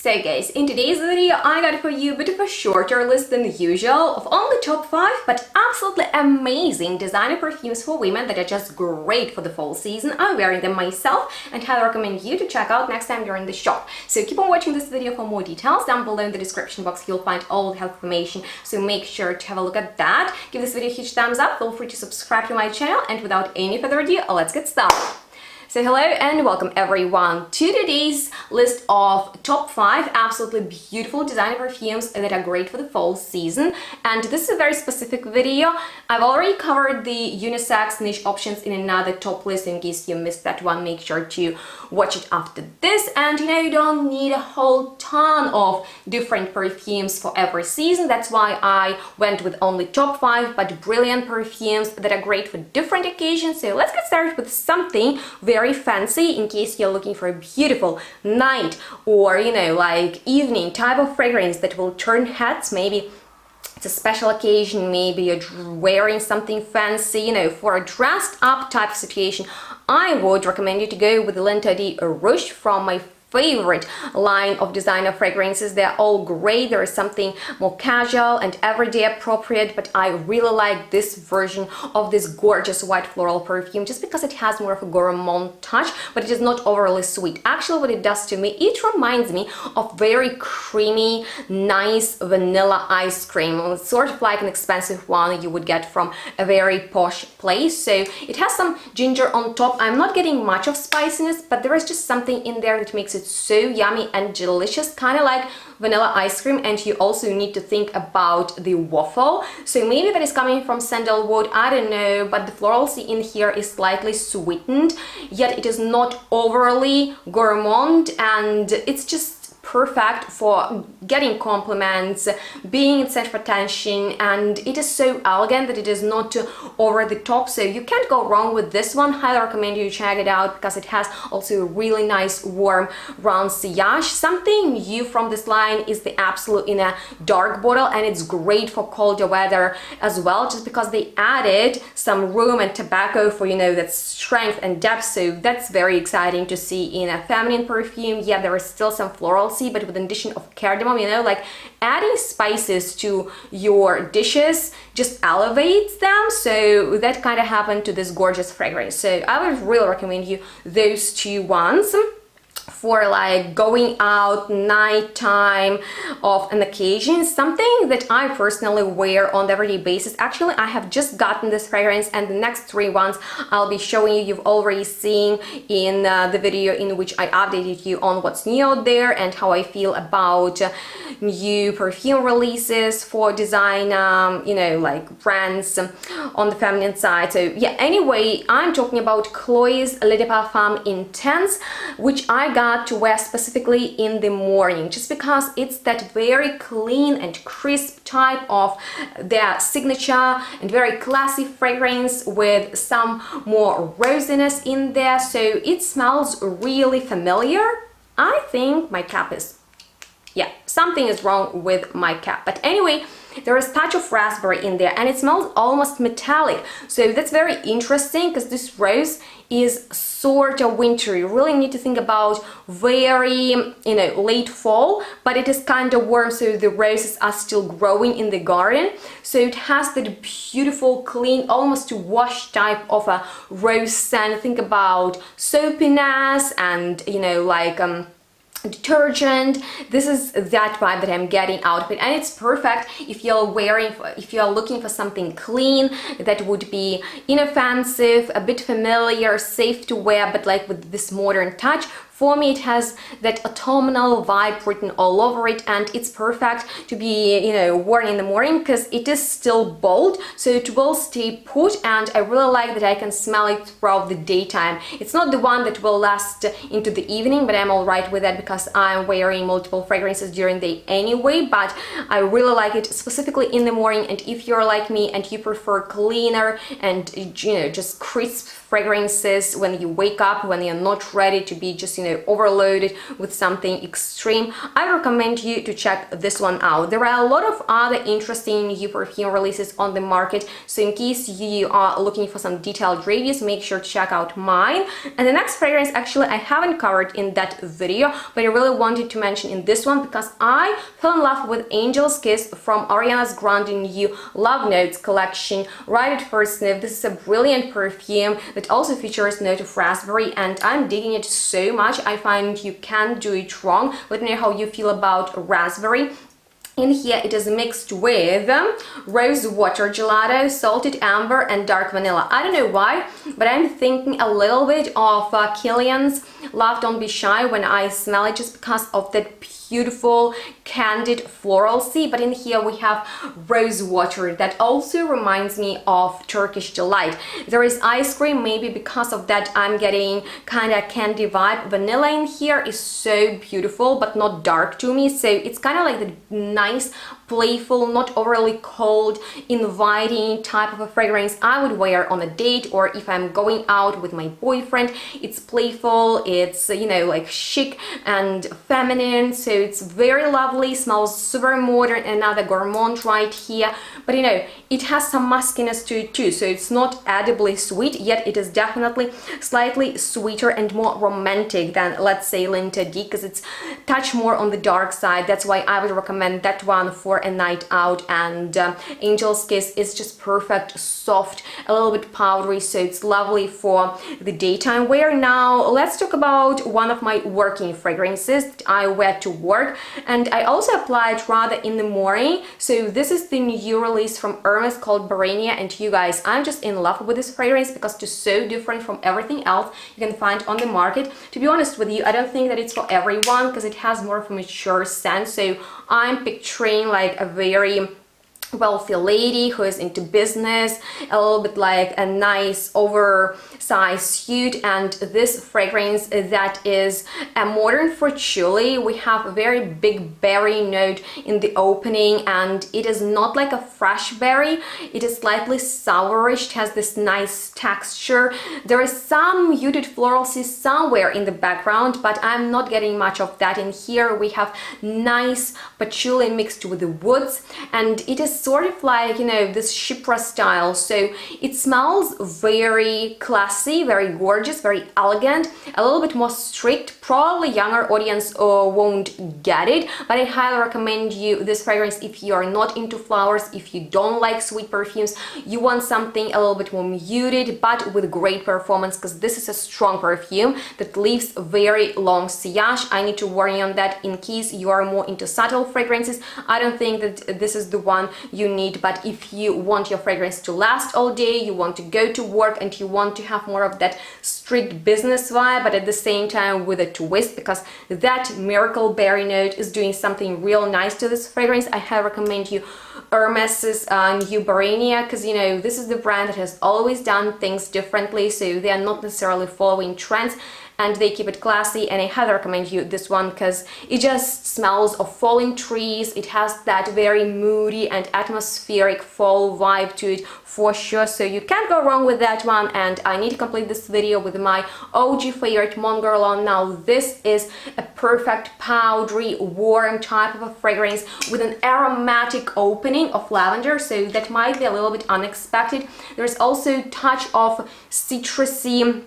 So guys, in today's video I got for you a bit of a shorter list than usual of only top 5 but absolutely amazing designer perfumes for women that are just great for the fall season. I'm wearing them myself and highly recommend you to check out next time you're in the shop. So keep on watching this video for more details. Down below in the description box you'll find all the health information, so make sure to have a look at that. Give this video a huge thumbs up, feel free to subscribe to my channel, and without any further ado, let's get started. So hello and welcome everyone to today's list of top 5 absolutely beautiful designer perfumes that are great for the fall season. And this is a very specific video. I've already covered the unisex niche options in another top list. In case you missed that one, make sure to watch it after this. And you don't need a whole ton of different perfumes for every season. That's why I went with only top 5 but brilliant perfumes that are great for different occasions. So let's get started with something very fancy in case you're looking for a beautiful night or like evening type of fragrance that will turn heads. Maybe it's a special occasion, maybe you're wearing something fancy, for a dressed up type of situation. I would recommend you to go with the Lento de Rouge from my favorite line of designer fragrances. They're all great. There is something more casual and everyday appropriate, but I really like this version of this gorgeous white floral perfume just because it has more of a gourmand touch, but it is not overly sweet. Actually, what it does to me, it reminds me of very creamy, nice vanilla ice cream. It's sort of like an expensive one you would get from a very posh place. So it has some ginger on top. I'm not getting much of spiciness, but there is just something in there that makes it so yummy and delicious, kind of like vanilla ice cream. And you also need to think about the waffle, so maybe that is coming from sandalwood, I don't know, but the florality in here is slightly sweetened, yet it is not overly gourmand, and it's just perfect for getting compliments, being in center of attention, and it is so elegant that it is not too over the top, so you can't go wrong with this one. Highly recommend you check it out because it has also a really nice warm round sillage. Something new from this line is the Absolute in a dark bottle, and it's great for colder weather as well, just because they added some room and tobacco for that strength and depth. So that's very exciting to see in a feminine perfume. Yeah, there is still some floral, but with an addition of cardamom, like adding spices to your dishes just elevates them. So that kind of happened to this gorgeous fragrance. So I would really recommend you those two ones for like going out nighttime of an occasion, something that I personally wear on the everyday basis. Actually, I have just gotten this fragrance, and the next 3 ones I'll be showing you, you've already seen in the video in which I updated you on what's new out there and how I feel about new perfume releases for design, like brands on the feminine side. So yeah, anyway, I'm talking about Chloe's L'Eau de Parfum Intense, which I got to wear specifically in the morning, just because it's that very clean and crisp type of their signature and very classy fragrance with some more rosiness in there. So it smells really familiar. I think my cap is, yeah, something is wrong with my cap, but anyway, there is a touch of raspberry in there and it smells almost metallic. So that's very interesting because this rose is sort of wintry. You really need to think about very, late fall, but it is kind of warm, so the roses are still growing in the garden. So it has that beautiful, clean, almost wash type of a rose scent. Think about soapiness and, detergent. This is that vibe that I'm getting out of it, and it's perfect if you're looking for something clean that would be inoffensive, a bit familiar, safe to wear, but like with this modern touch. For me, it has that autumnal vibe written all over it, and it's perfect to be, worn in the morning because it is still bold, so it will stay put, and I really like that I can smell it throughout the daytime. It's not the one that will last into the evening, but I'm alright with that because I'm wearing multiple fragrances during the day anyway, but I really like it specifically in the morning. And if you're like me and you prefer cleaner and, just crisp fragrances when you wake up, when you're not ready to be just, overloaded with something extreme, I recommend you to check this one out. There are a lot of other interesting new perfume releases on the market, so in case you are looking for some detailed reviews, make sure to check out mine. And the next fragrance, actually, I haven't covered in that video, but I really wanted to mention in this one because I fell in love with Angel's Kiss from Ariana Grande new Love Notes collection right at first sniff. This is a brilliant perfume that also features note of raspberry, and I'm digging it so much. I find you can't do it wrong. Let me know how you feel about raspberry. In here, it is mixed with rose water gelato, salted amber, and dark vanilla. I don't know why, but I'm thinking a little bit of Kilian's Love Don't Be Shy when I smell it, just because of that beautiful candid floralcy. But in here we have rose water that also reminds me of Turkish delight. There is ice cream, maybe because of that I'm getting kind of candy vibe. Vanilla in here is so beautiful but not dark to me, so it's kind of like the nice, playful, not overly cold, inviting type of a fragrance I would wear on a date, or if I'm going out with my boyfriend. It's playful, it's like chic and feminine, so it's very lovely, smells super modern. Another Gourmand right here, but it has some muskiness to it too, so it's not edibly sweet, yet it is definitely slightly sweeter and more romantic than, let's say, Linta D, because it's touch more on the dark side. That's why I would recommend that one for a night out. And Angel's Kiss is just perfect, soft, a little bit powdery, so it's lovely for the daytime wear. Now let's talk about one of my working fragrances that I wear to work, and I also apply it rather in the morning. So this is the new release from Hermes called Barania, and you guys, I'm just in love with this fragrance because it's so different from everything else you can find on the market. To be honest with you, I don't think that it's for everyone because it has more of a mature scent, so I'm picturing like a very wealthy lady who is into business, a little bit like a nice oversized suit. And this fragrance that is a modern patchouli, we have a very big berry note in the opening, and it is not like a fresh berry, it is slightly sourish. It has this nice texture. There is some muted floralcy somewhere in the background, but I'm not getting much of that in here. We have nice patchouli mixed with the woods, and it is sort of like, this Chypre style. So it smells very classy, very gorgeous, very elegant, a little bit more strict. Probably younger audience won't get it, but I highly recommend you this fragrance if you are not into flowers, if you don't like sweet perfumes, you want something a little bit more muted but with great performance, because this is a strong perfume that leaves very long sillage. I need to warn you on that in case you are more into subtle fragrances. I don't think that this is the one you need, but if you want your fragrance to last all day, you want to go to work and you want to have more of that strict business vibe, but at the same time with a twist, because that miracle berry note is doing something real nice to this fragrance, I highly recommend you Hermes's new Barania, because this is the brand that has always done things differently, so they are not necessarily following trends and they keep it classy. And I highly recommend you this one because it just smells of falling trees. It has that very moody and atmospheric fall vibe to it for sure, so you can't go wrong with that one. And I need to complete this video with my OG favorite Mon Guerlain. Now this is a perfect powdery warm type of a fragrance with an aromatic opening of lavender, so that might be a little bit unexpected. There's also a touch of citrusy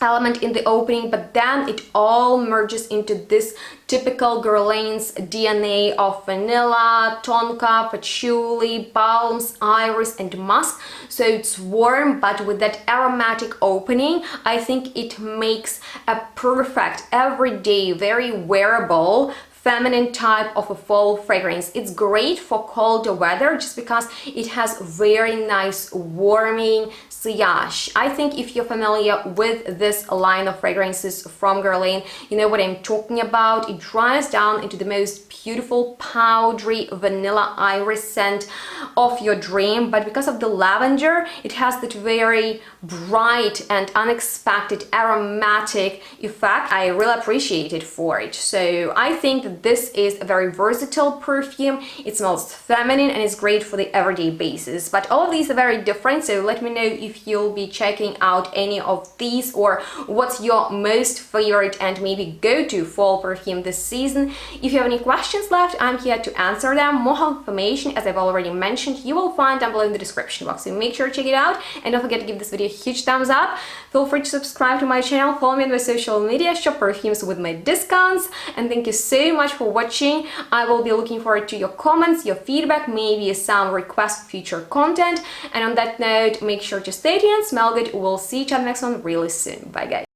element in the opening, but then it all merges into this typical Guerlain's DNA of vanilla, tonka, patchouli, balms, iris, and musk. So it's warm but with that aromatic opening. I think it makes a perfect everyday, very wearable feminine type of a fall fragrance. It's great for colder weather just because it has very nice warming sillage. I think if you're familiar with this line of fragrances from Guerlain, you know what I'm talking about. It dries down into the most beautiful powdery vanilla iris scent of your dream, but because of the lavender, it has that very bright and unexpected aromatic effect. I really appreciate it for it. So I think believe this is a very versatile perfume. It smells feminine and is great for the everyday basis. But all of these are very different, so let me know if you'll be checking out any of these or what's your most favorite and maybe go-to fall perfume this season. If you have any questions left, I'm here to answer them. More information, as I've already mentioned, you will find down below in the description box, so make sure to check it out, and don't forget to give this video a huge thumbs up. Feel free to subscribe to my channel, follow me on my social media, shop perfumes with my discounts, and thank you so much for watching. I will be looking forward to your comments, your feedback, maybe some requests for future content. And on that note, make sure to stay tuned, smell good. We'll see each other next one really soon. Bye guys.